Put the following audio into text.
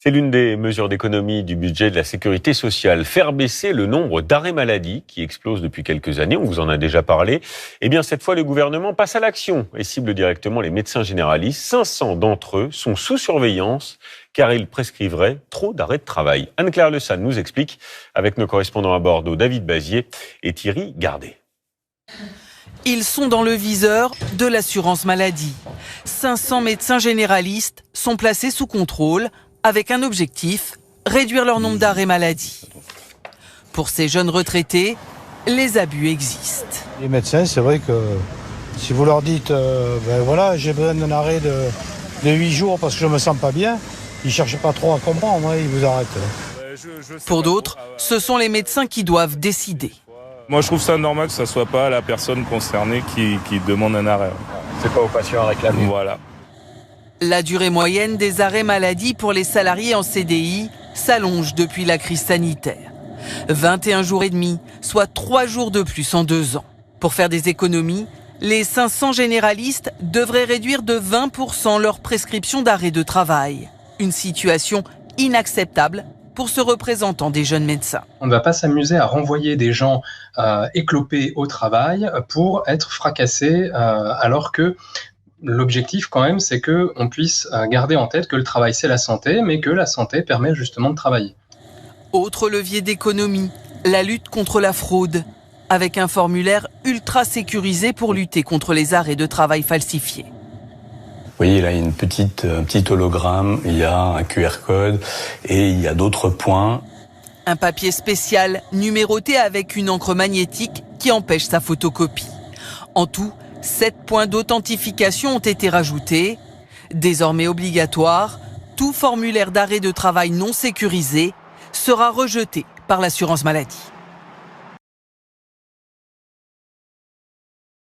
C'est l'une des mesures d'économie du budget de la sécurité sociale. Faire baisser le nombre d'arrêts maladie qui explose depuis quelques années, on vous en a déjà parlé. Eh bien, cette fois, le gouvernement passe à l'action et cible directement les médecins généralistes. 500 d'entre eux sont sous surveillance car ils prescriveraient trop d'arrêts de travail. Anne-Claire Le Sane nous explique avec nos correspondants à Bordeaux, David Bazier et Thierry Gardet. Ils sont dans le viseur de l'assurance maladie. 500 médecins généralistes sont placés sous contrôle avec un objectif, réduire leur nombre d'arrêts maladie. Pour ces jeunes retraités, les abus existent. Les médecins, c'est vrai que si vous leur dites voilà, j'ai besoin d'un arrêt de 8 jours parce que je me sens pas bien, ils ne cherchent pas trop à comprendre, ils vous arrêtent. Pour d'autres, ce sont les médecins qui doivent décider. Moi, je trouve ça normal que ce ne soit pas la personne concernée qui demande un arrêt. C'est pas aux patients à réclamer. Voilà. La durée moyenne des arrêts maladie pour les salariés en CDI s'allonge depuis la crise sanitaire. 21 jours et demi, soit 3 jours de plus en 2 ans. Pour faire des économies, les 500 généralistes devraient réduire de 20% leur prescription d'arrêt de travail. Une situation inacceptable pour ce représentant des jeunes médecins. On ne va pas s'amuser à renvoyer des gens éclopés au travail pour être fracassés alors que l'objectif quand même c'est qu'on puisse garder en tête que le travail c'est la santé mais que la santé permet justement de travailler. Autre levier d'économie, la lutte contre la fraude, avec un formulaire ultra sécurisé pour lutter contre les arrêts de travail falsifiés. Vous voyez, là, il y a un petit hologramme, il y a un QR code et il y a d'autres points. Un papier spécial numéroté avec une encre magnétique qui empêche sa photocopie. En tout, 7 points d'authentification ont été rajoutés. Désormais obligatoire, tout formulaire d'arrêt de travail non sécurisé sera rejeté par l'assurance maladie.